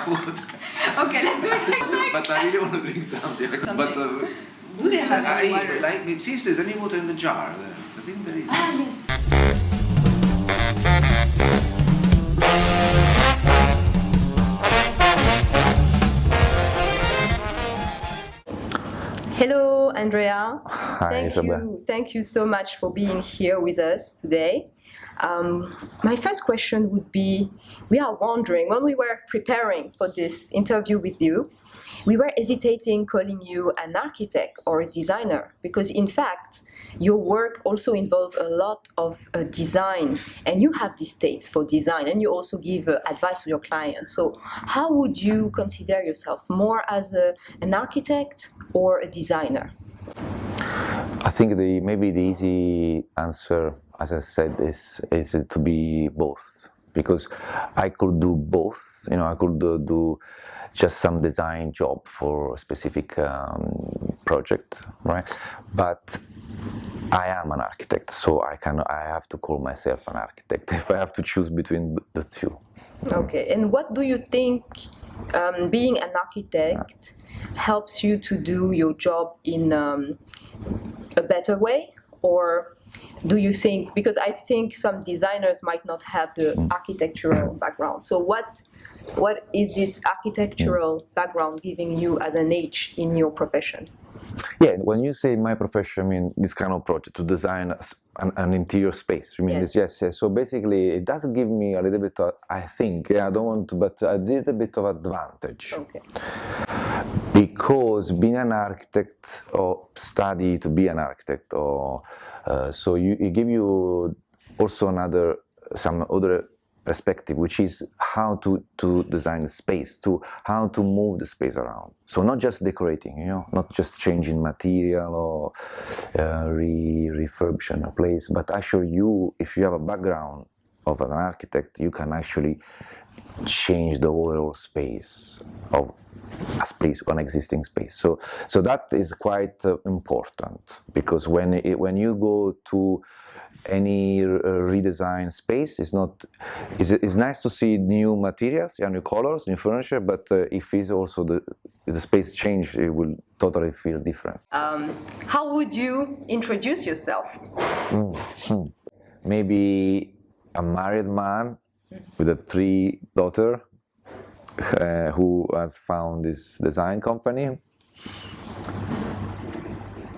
Okay, let's do it. But I really want to drink something. But Do they have any I water? like. See if there's any water in the jar. There. I think there is. Ah, yes. Hello, Andrea. Hi, Isabelle. Thank you so much for being here with us today. My first question would be, we are wondering, when we were preparing for this interview with you, we were hesitating calling you an architect or a designer, because in fact, your work also involves a lot of design, and you have these tastes for design, and you also give advice to your clients. So how would you consider yourself, more as an architect or a designer? I think maybe the easy answer, as I said, is to be both, because I could do both. I could do just some design job for a specific project, right? But I am an architect, so I have to call myself an architect if I have to choose between the two. Okay, and what do you think being an architect helps you to do your job in a better way? Or do you think, because I think some designers might not have the architectural background, so what is this architectural background giving you as an edge in your profession? Yeah, when you say my profession, I mean this kind of project, to design an interior space. You mean Yes. this? Yes. So basically, it does give me a little bit of, I think, I don't want to, but a little bit of advantage. Okay. Because being an architect, or study to be an architect, or so it give you also some other perspective, which is how to design the space, how to move the space around. So not just decorating, not just changing material or refurbishing a place, but actually if you have a background of an architect, you can actually change the overall space of an existing space. So that is quite important, because when you go to any redesign space, it's nice to see new materials, new colors, new furniture, but if it's also the space change, it will totally feel different. How would you introduce yourself? Maybe a married man with 3 daughters who has found this design company.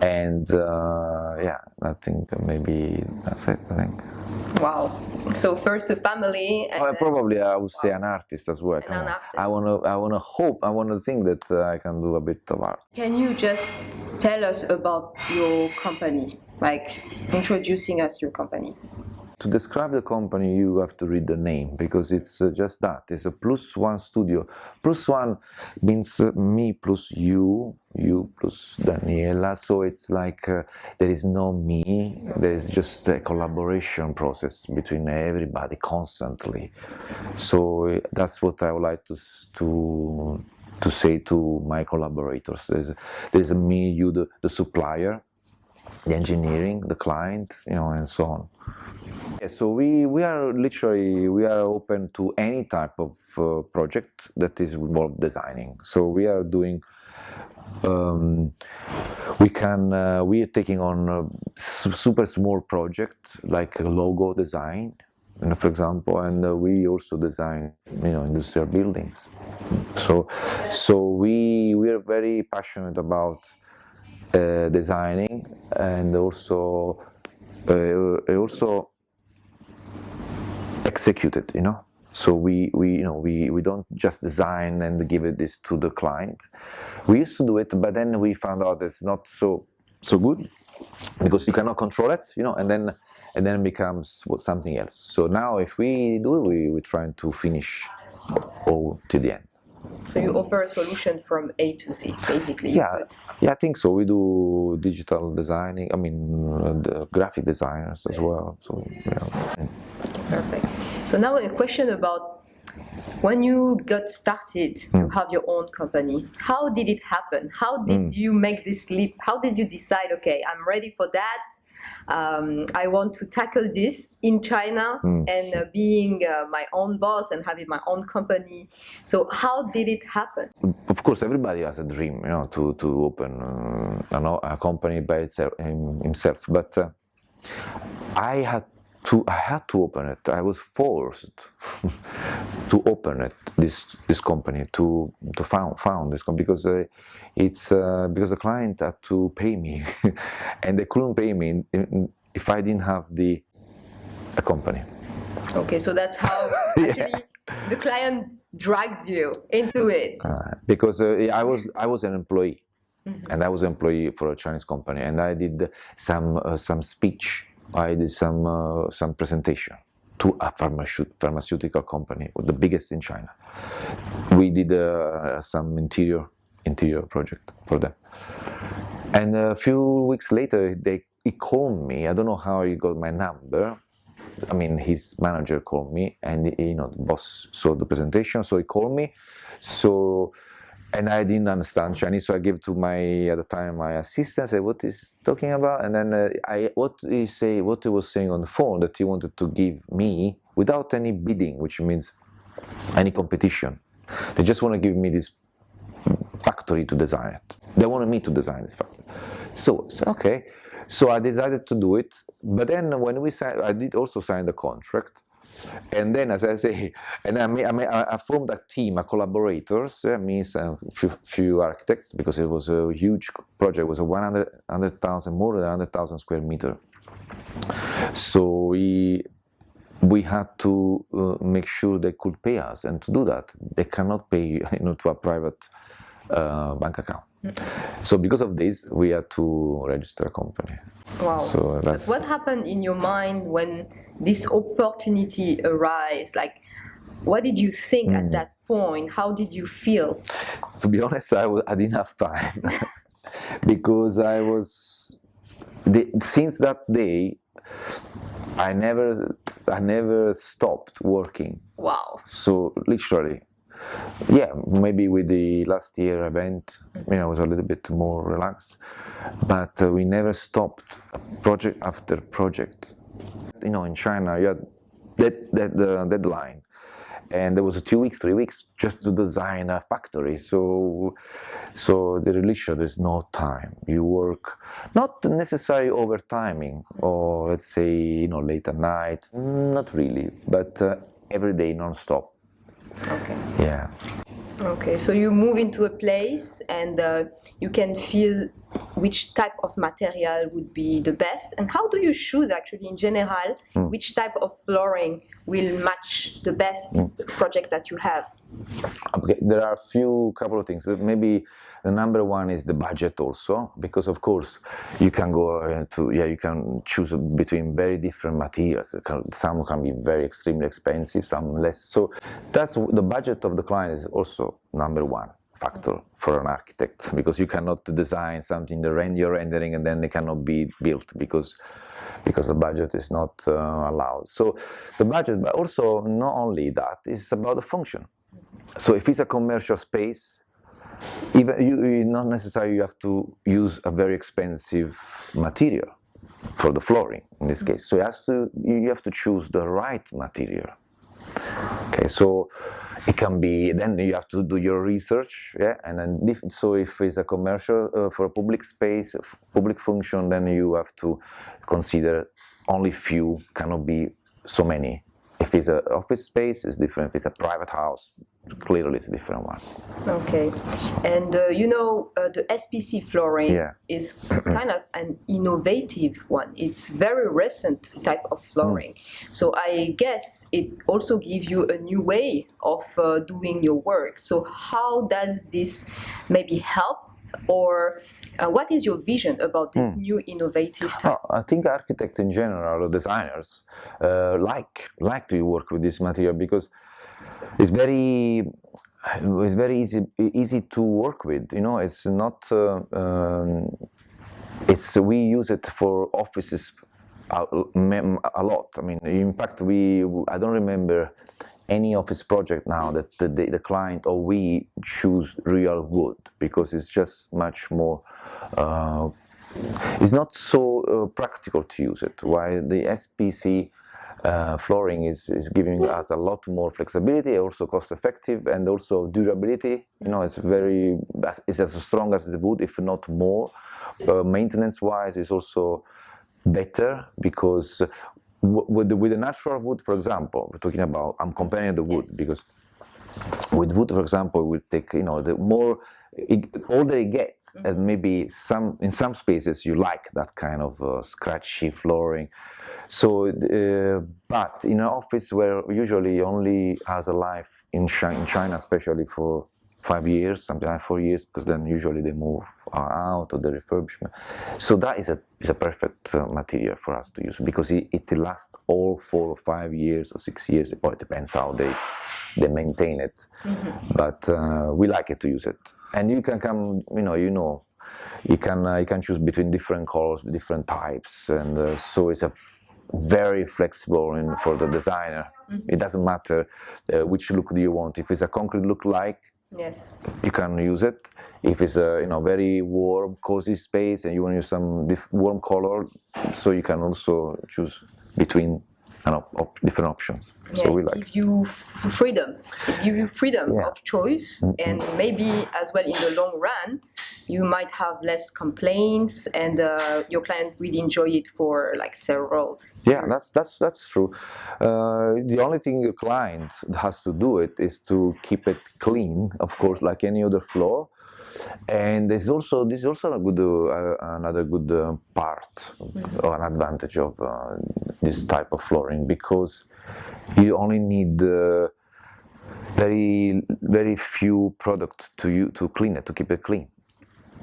And yeah, I think maybe that's it, I think. Wow. So first a family, and probably I would say an artist as well. And an artist. I want to think that I can do a bit of art. Can you just tell us about your company, like introducing us your company? To describe the company, you have to read the name, because it's just that. It's a +1 studio. +1 means me plus you plus Daniela. So it's like there is no me. There is just a collaboration process between everybody constantly. So that's what I would like to say to my collaborators. There's me, you, the supplier, the engineering, the client, and so on. Yeah, so we are open to any type of project that is involved designing. So we are doing, we are taking on a super small project like a logo design, for example, and we also design industrial buildings. So we are very passionate about designing, and also executed, So we don't just design and give this to the client. We used to do it, but then we found out it's not so good, because you cannot control it, and then it becomes something else. So now if we do it, we're trying to finish all to the end. So you offer a solution from A to Z, basically. Yeah, I think so. We do digital designing. I mean, the graphic designers as well. So yeah. Perfect. So now a question about when you got started to have your own company. How did it happen? How did you make this leap? How did you decide, okay, I'm ready for that, I want to tackle this in China and being my own boss and having my own company. So how did it happen? Of course, everybody has a dream, to open a company by itself, himself. But I had to open it. I was forced to open it. This company to found this company because because the client had to pay me, and they couldn't pay me if I didn't have a company. Okay, so that's how actually the client dragged you into it. Because I was an employee, and I was an employee for a Chinese company, and I did some speech. I did some presentation to a pharmaceutical company, the biggest in China. We did some interior project for them, and a few weeks later he called me. I don't know how he got my number. I mean, his manager called me, and the boss saw the presentation, so he called me. And I didn't understand Chinese, so I gave to at the time my assistant. Said, "What is talking about?" And then what he was saying on the phone that he wanted to give me without any bidding, which means any competition. They just want to give me this factory to design it. They wanted me to design this factory. So okay. So I decided to do it, but then when we signed, I did also sign the contract, and then, as I say, and I formed a team of collaborators, means a few architects, because it was a huge project. It was a 100,000, more than 100,000 square meter. So we had to make sure they could pay us, and to do that, they cannot pay to a private bank account. So because of this, we had to register a company. Wow. So that's... What happened in your mind when this opportunity arose? Like, what did you think at that point? How did you feel? To be honest, I didn't have time because since that day, I never stopped working. Wow. So literally. Yeah, maybe with the last year event, I was a little bit more relaxed, but we never stopped project after project. In China, you had the deadline, and there was 2 weeks, 3 weeks just to design a factory. So there's no time. You work not necessarily overtiming, or let's say late at night. Not really, but every day non-stop. Okay. Yeah. Okay, so you move into a place and you can feel which type of material would be the best, and how do you choose actually in general which type of flooring will match the best project that you have? Okay, there are couple of things. Maybe the number one is the budget also, because of course you can go you can choose between very different materials. Some can be very extremely expensive, some less. So that's the budget of the client is also number one factor for an architect, because you cannot design something you're rendering and then it cannot be built because the budget is not allowed. So the budget, but also not only that, it's about the function. So if it's a commercial space, even not necessarily you have to use a very expensive material for the flooring in this case. So you have to choose the right material. Okay, so it can be, then you have to do your research, and then so if it's a commercial for a public space, public function, then you have to consider only few, cannot be so many. If it's an office space, it's different. If it's a private house, clearly it's a different one. Okay, and the SPC flooring is kind of an innovative one. It's very recent type of flooring. So I guess it also gives you a new way of doing your work. So how does this maybe help, or what is your vision about this new innovative type? I think architects in general, or designers, like to work with this material because it's very easy to work with. It's not. We use it for offices a lot. I mean, in fact, I don't remember any office project now that the client or we choose real wood, because it's just much more it's not so practical to use it. While the SPC flooring is giving us a lot more flexibility, also cost effective, and also durability. You know, it's as strong as the wood, if not more. Maintenance wise, it's also better because with the natural wood, for example, we're talking about, I'm comparing the wood because with wood, for example, will take, you know, the more older it gets, and maybe in some spaces you like that kind of scratchy flooring. So, but in an office where usually only has a life in China, especially for 5 years, something like 4 years, because then usually they move out of the refurbishment. So that is a perfect material for us to use because it lasts all 4 or 5 years or 6 years. Well, it depends how they maintain it, but we like it to use it. And you can come, you can choose between different colors, different types, and so it's a very flexible for the designer. It doesn't matter which look do you want. If it's a concrete look like, yes, you can use it. If it's a very warm, cozy space and you want to use some warm color, so you can also choose between different options. Yeah, so we like give you freedom. It gives you freedom Yeah. of choice, and maybe as well in the long run, you might have less complaints, and your client will enjoy it for like several. Yeah, that's true. The only thing your client has to do it is to keep it clean, of course, like any other floor. And this is also a good another good part or an advantage of this type of flooring, because you only need very few products to clean it, to keep it clean.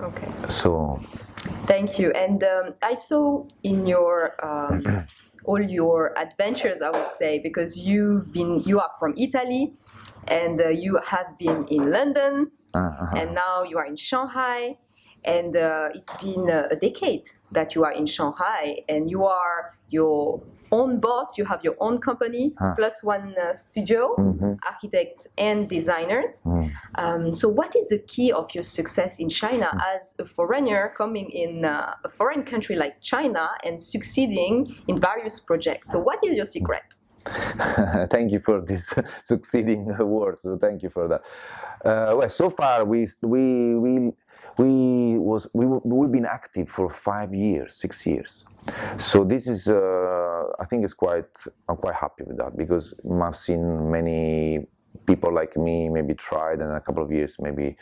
Okay. So Thank you. And I saw in your all your adventures, I would say, because you are from Italy, and you have been in London, and now you are in Shanghai, and it's been a decade that you are in Shanghai, and you are your own boss. You have your own company, plus one studio, architects and designers. So what is the key of your success in China as a foreigner coming in a foreign country like China and succeeding in various projects? So what is your secret? Thank you for this succeeding words. So thank you for that. Well, so far we've been active for 5 years, 6 years. So this is I think I'm quite happy with that, because I've seen many people like me maybe tried, and in a couple of years maybe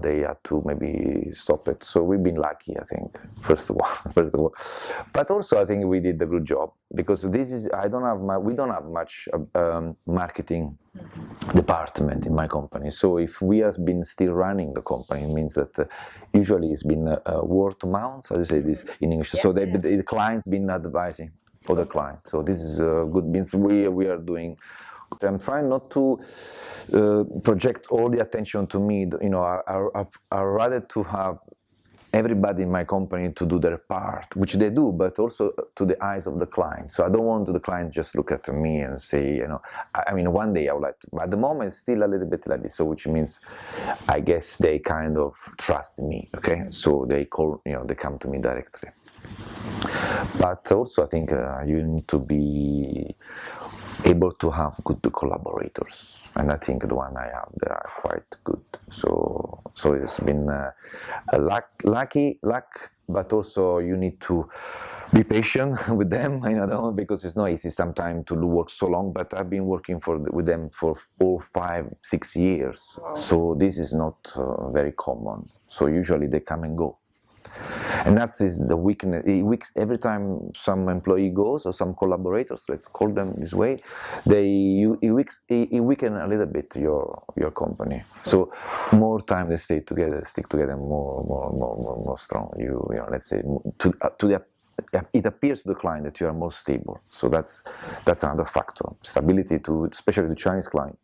they had to maybe stop it. So we've been lucky, I think, first of all. But also I think we did a good job, because we don't have much marketing department in my company. So if we have been still running the company, it means that usually it's been word of mouth, how do you say this in English? So the clients been advising other clients. So this is good, means we are doing. I'm trying not to project all the attention to me. I rather to have everybody in my company to do their part, which they do, but also to the eyes of the client. So I don't want the client just look at me and say, I mean, one day I would like to, but at the moment it's still a little bit like this. So which means, I guess they kind of trust me, okay? So they they come to me directly. But also I think you need to be able to have good collaborators, and I think the one I have, they are quite good. So it's been a luck, but also you need to be patient with them, because it's not easy sometimes to work so long. But I've been working with them for 4, 5, 6 years. Wow. So this is not very common. So usually they come and go. And that is the weakness. Every time some employee goes, or some collaborators, let's call them this way, it weaken a little bit your company. So more time they stick together more strong. Let's say it appears to the client that you are more stable. So that's another factor. Stability, especially the Chinese client,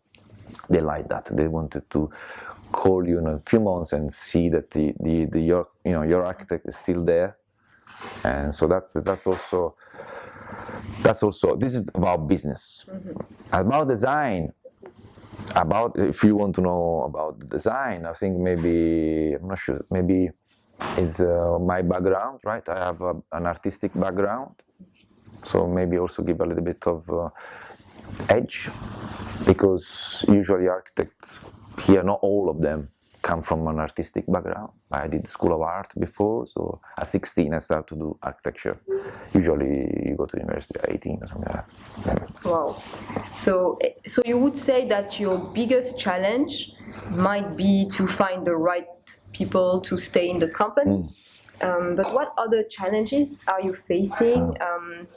they like that. They wanted to call you in a few months and see that your architect is still there. And so that's also this is about business. About design, if you want to know about the design, I think maybe, I'm not sure, maybe is my background, right? I have an artistic background, so maybe also give a little bit of edge, because usually architects here, not all of them come from an artistic background. I did School of Art before, so at 16 I started to do architecture. Usually you go to university at 18 or something like that. Wow. So you would say that your biggest challenge might be to find the right people to stay in the company. But what other challenges are you facing?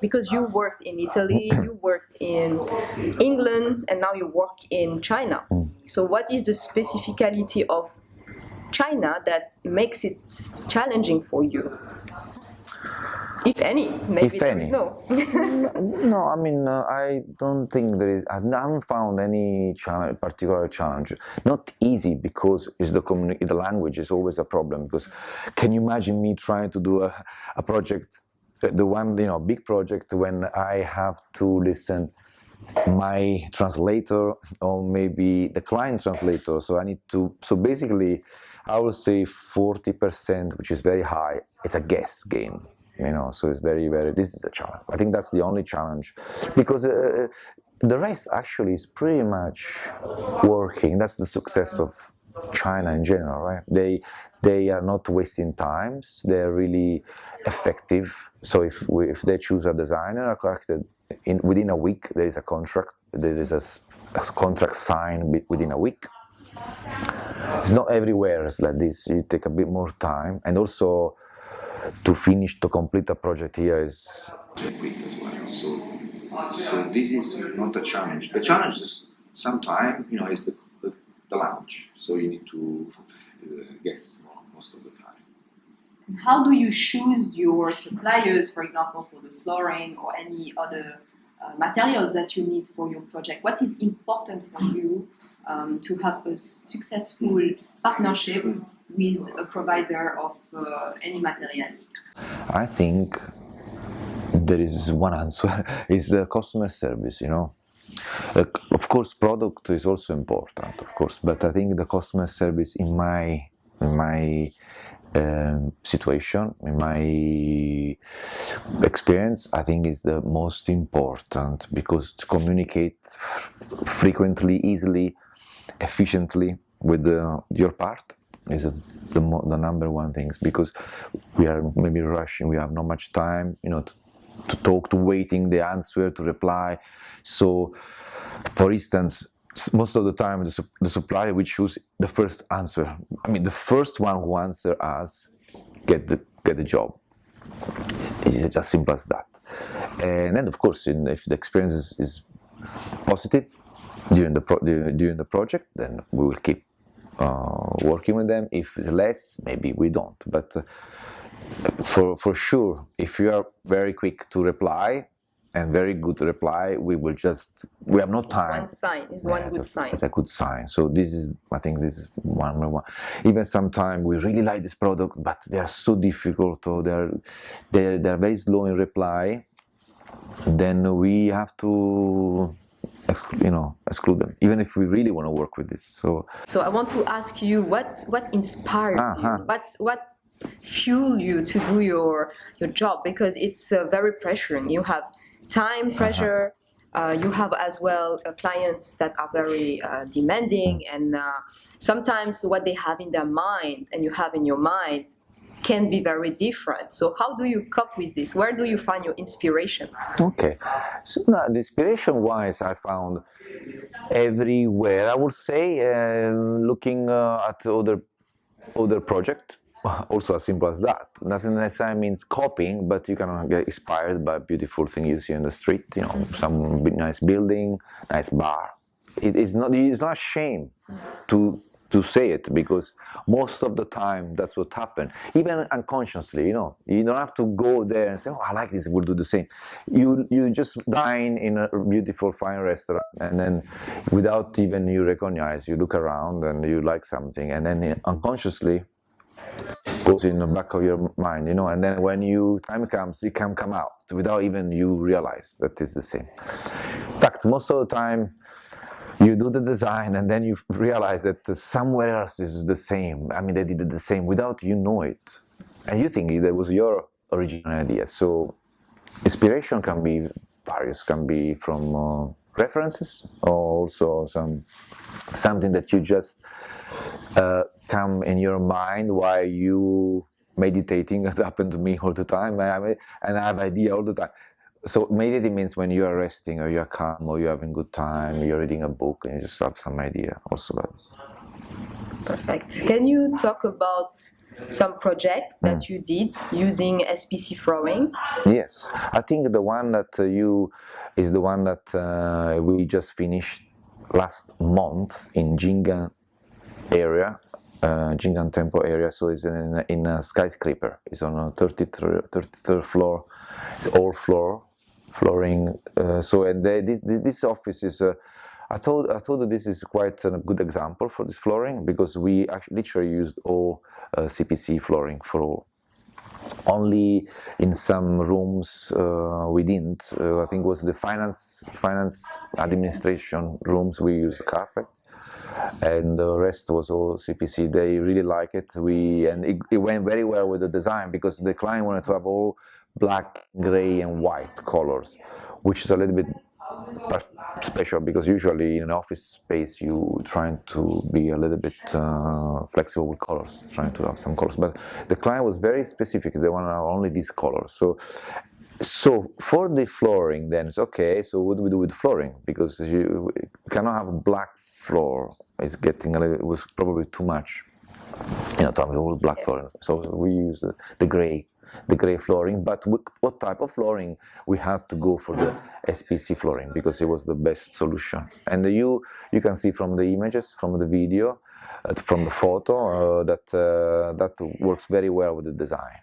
Because you worked in Italy, you worked in England, and now you work in China. So what is the specificality of China that makes it challenging for you? If any, maybe If there any. is no. No, I mean, I don't think there is. I haven't found any particular challenge. Not easy, because it's the language is always a problem. Because can you imagine me trying to do a project, the one big project, when I have to listen my translator or maybe the client translator? So I need to. So basically, I would say 40%, which is very high. It's a guess game. So it's very, very, this is a challenge. I think that's the only challenge, because the rest actually is pretty much working. That's the success of China in general, right? They are not wasting times. They're really effective. So if they choose a designer, a architect, within a week there is a contract. There is a contract signed within a week. It's not everywhere it's like this. You take a bit more time, and also to complete a project here is quick as well. So this is not a challenge. The challenge is sometimes, is the language. So you need to guess most of the time. How do you choose your suppliers, for example, for the flooring or any other materials that you need for your project? What is important for you to have a successful partnership with a provider of any material? I think there is one answer, is the customer service, Of course, product is also important, of course, but I think the customer service in my situation, in my experience, I think is the most important, because to communicate frequently, easily, efficiently with your part is the number one things, because we are maybe rushing, we have not much time, to talk, to waiting the answer, to reply. So, for instance, most of the time the supplier we choose the first answer. I mean, the first one who answer us get the job. It's as simple as that. And then, of course, if the experience is positive during the project, then we will keep working with them. If it's less, maybe we don't. But for sure, if you are very quick to reply and very good to reply, we have no time. It's one good sign. It's a good sign. So I think this is one. Even sometimes we really like this product, but they are so difficult, or they're very slow in reply. Then we have to exclude them, even if we really want to work with this. So I want to ask you, what inspires you? What fuel you to do your job? Because it's very pressuring. You have time pressure. You have as well clients that are very demanding, and sometimes what they have in their mind and you have in your mind can be very different. So how do you cope with this? Where do you find your inspiration? Okay, so the inspiration-wise, I found everywhere. I would say looking at other projects. Also as simple as that. Doesn't necessarily means copying, but you can get inspired by beautiful thing you see on the street. Some nice building, nice bar. It's not a shame to say it, because most of the time that's what happens. Even unconsciously, you don't have to go there and say, "Oh, I like this. We'll do the same." You just dine in a beautiful, fine restaurant, and then without even you recognize, you look around and you like something, and then unconsciously goes in the back of your mind, and then when time comes, it can come out without even you realize that it's the same. In fact, most of the time you do the design and then you realize that somewhere else is the same. I mean, they did it the same without you know it. and you think that was your original idea. So inspiration can be various, can be from references, or also something that you just come in your mind while you meditating. It happened to me all the time, and I have idea all the time. So meditating means when you are resting, or you are calm, or you're having good time, you're reading a book, and you just have some idea also about this. Perfect. Can you talk about some project that you did using SPC flooring? Yes, I think the one that is the one that we just finished last month in Jingan area, Jingan Temple area. So it's in a skyscraper. It's on a 33rd floor. It's all flooring. This office is. I thought that this is quite a good example for this flooring, because we actually literally used all CPC flooring for all. Only in some rooms we didn't. I think it was the finance administration rooms we used carpet, and the rest was all CPC. They really like it. And it went very well with the design, because the client wanted to have all black, gray, and white colors, which is a little bit special, because usually in an office space you trying to be a little bit flexible with colors, trying to have some colors. But the client was very specific. They want only these colors. So for the flooring, then it's okay. So what do we do with flooring? Because you cannot have a black floor. It's getting it was probably too much, to have all black flooring. So we use the gray flooring. But what type of flooring? We had to go for the SPC flooring, because it was the best solution. And you can see from the images, from the video, from the photo, that works very well with the design.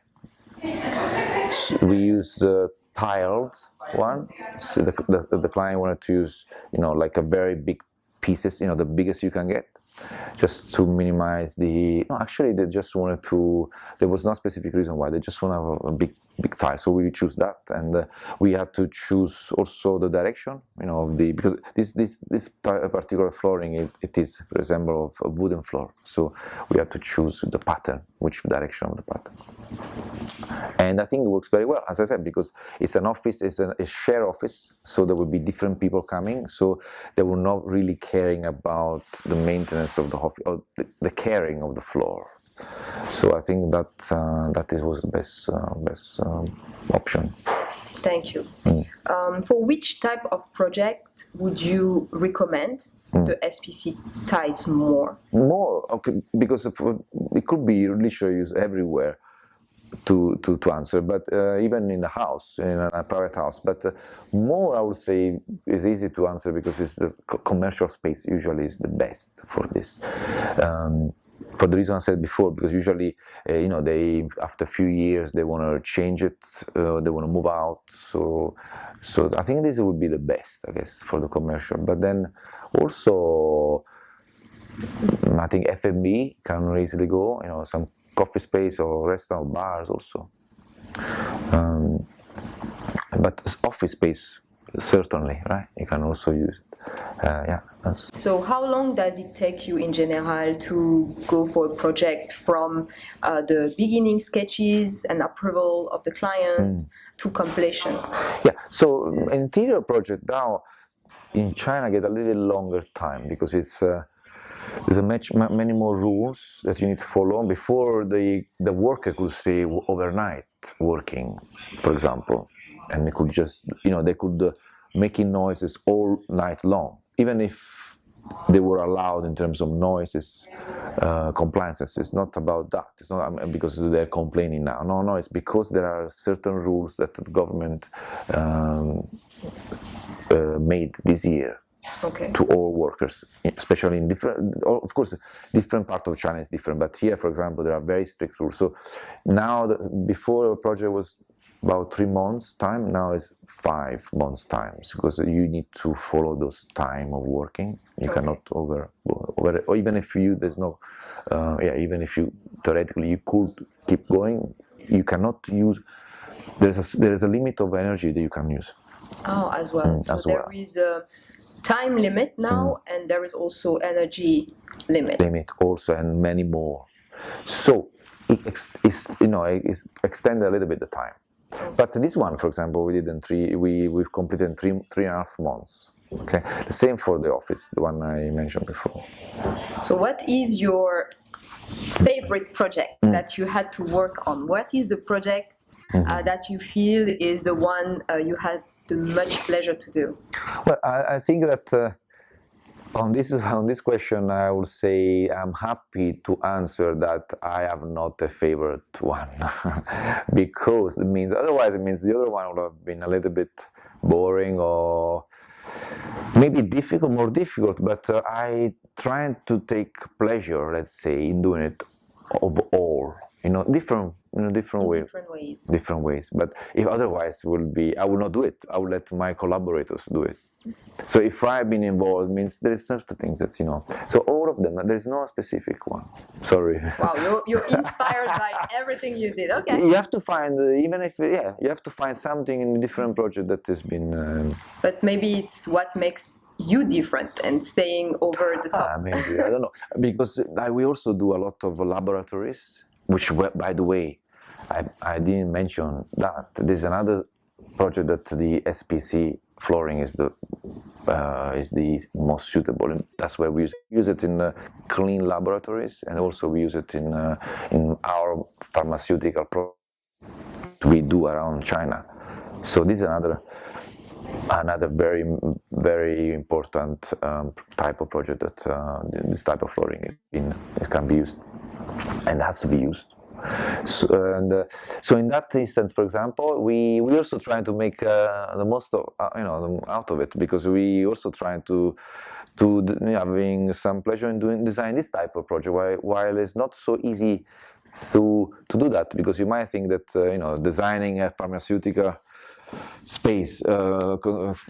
So we use the tiled one. So the client wanted to use, like a very big pieces, the biggest you can get, just to minimize the. No, actually, they just wanted to. There was no specific reason why. They just want to have a big tile. So we choose that, and we had to choose also the direction, of the, because this particular flooring it is resemble of a wooden floor. So we had to choose the pattern, which direction of the pattern. And I think it works very well, as I said, because it's an office, it's a share office, so there will be different people coming, so they were not really caring about the maintenance of the office, or the caring of the floor. So I think that was the best option. Thank you. For which type of project would you recommend the SPC tiles more? More, okay, because it could be literally used everywhere to answer, but even in a house, in a private house. But more, I would say, is easy to answer, because it's the commercial space usually is the best for this. For the reason I said before, because usually, they after a few years they want to change it, they want to move out. So I think this would be the best, I guess, for the commercial. But then also, I think F&B can easily go. Some coffee space or restaurant, bars also. But office space, certainly, right? You can also use it. So how long does it take you in general to go for a project from the beginning sketches and approval of the client to completion? Yeah, so interior project now in China get a little longer time, because it's there's many more rules that you need to follow before the worker could stay overnight working, for example, and they could just they could making noises all night long, even if they were allowed in terms of noises, compliances. It's not about that. It's not because they're complaining now. No, it's because there are certain rules that the government made this year. Okay. To all workers, especially in different. Of course, different part of China is different, but here, for example, there are very strict rules. So now, before a project was about 3 months time, now it's 5 months time, because you need to follow those time of working. You cannot over, or even if there's no, even if you theoretically you could keep going, you cannot use. There is a limit of energy that you can use. Oh, as well. So there is a time limit now, and there is also energy limit. Also, and many more. So it extended a little bit the time. But this one, for example, we've completed in 3.5 months. Okay, the same for the office, the one I mentioned before. So what is your favorite project that you had to work on? What is the project that you feel is the one you had the much pleasure to do? Well, I think that on this question, I would say I'm happy to answer that I have not a favorite one, because otherwise it means the other one would have been a little bit boring or maybe more difficult. But I try to take pleasure, let's say, in doing it of all, different ways. But if otherwise I will not do it. I will let my collaborators do it. So if I've been involved, means there is certain things that So all of them. There is no specific one. Sorry. Wow, you're inspired by everything you did. Okay. You have to find you have to find something in a different project that has been. But maybe it's what makes you different and staying over the top. Maybe I don't know, because we also do a lot of laboratories, which, by the way, I didn't mention that. There's another project that the SPC flooring is the most suitable. And that's where we use it in clean laboratories, and also we use it in our pharmaceutical project we do around China. So this is another very, very important type of project that this type of flooring it can be used and has to be used. So in that instance, for example, we also try to make the most of out of it, because we also try to having some pleasure in design this type of project. While it's not so easy to do that, because you might think that designing a pharmaceutical space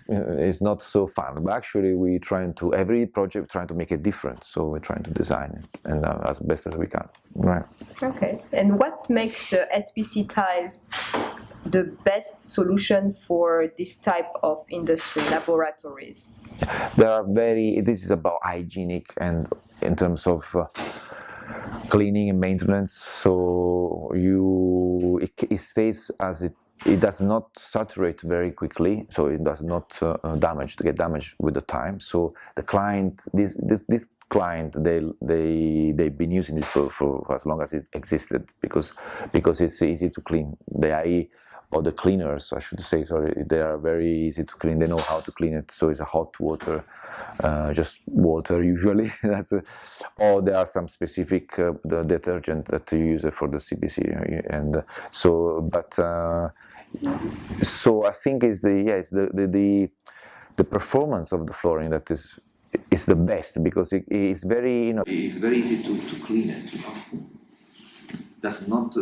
is not so fun, but actually every project trying to make it different, so we're trying to design it and as best as we can, right? Okay. And what makes SPC tiles the best solution for this type of industry, laboratories? This is about hygienic and in terms of cleaning and maintenance, so it stays as it does not saturate very quickly, so it does not get damaged with the time. So the client, this client, they've been using this for as long as it existed, because it's easy to clean. Or the cleaners, I should say, sorry, they are very easy to clean. They know how to clean it. So it's a hot water, just water usually. Or there are some specific the detergent that you use for the CPC, and so I think it's the performance of the flooring that is the best, because it's very it's very easy to clean it. It does not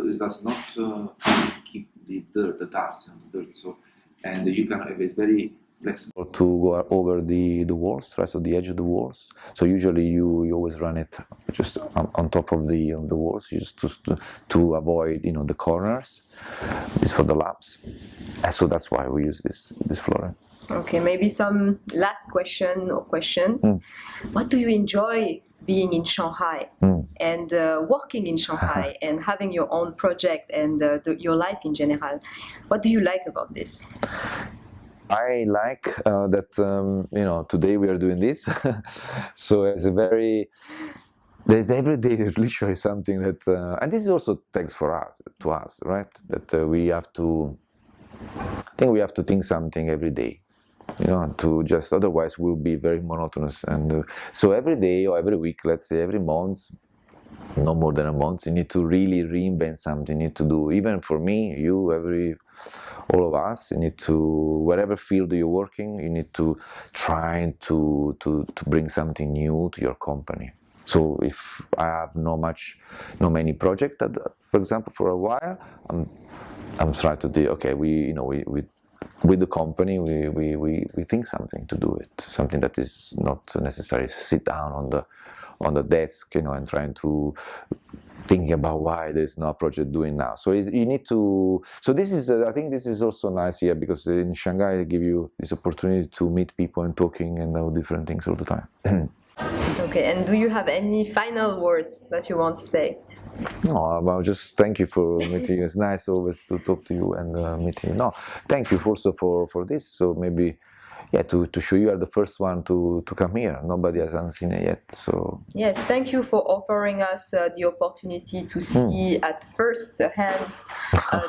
keep the dust and the dirt. So, and it's very flexible to go over the walls, right? So the edge of the walls. So usually you always run it just on top of the walls, just to avoid the corners. It's for the labs, and so that's why we use this flooring. Okay, maybe some last questions. What do you enjoy being in Shanghai and working in Shanghai and having your own project and your life in general? What do you like about this? I like that today we are doing this. So there's every day literally something that, and this is also thanks to us, right? That we have to think something every day. To just, otherwise we'll be very monotonous. And so every day or every week, let's say every month, no more than a month, you need to really reinvent something. You need to do, even for me, all of us, you need to, whatever field you're working, you need to try to bring something new to your company. So if I have not many projects, for example, for a while, I'm trying to do, okay, with the company, we think something to do it, something that is not necessarily sit down on the desk, and trying to thinking about why there's no project doing now. So you need to. So this is, I think, this is also nice here, because in Shanghai they give you this opportunity to meet people and talking and know different things all the time. Okay, and do you have any final words that you want to say? No, well, just thank you for meeting you. It's nice always to talk to you and meet you. No, thank you also for this. So maybe, yeah, to show you are the first one to come here. Nobody has seen it yet. So Yes, thank you for offering us the opportunity to see at first hand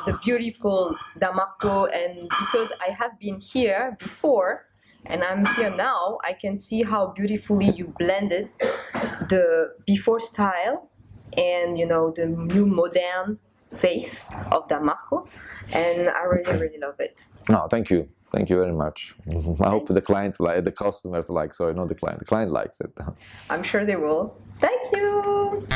the beautiful Da Marco, and because I have been here before and I'm here now, I can see how beautifully you blended the before style and the new modern face of Da Marco, and I really, really love it. no, thank you. Thank you very much. I hope the client, like the customers, like. Sorry, not the client. The client likes it. I'm sure they will. Thank you.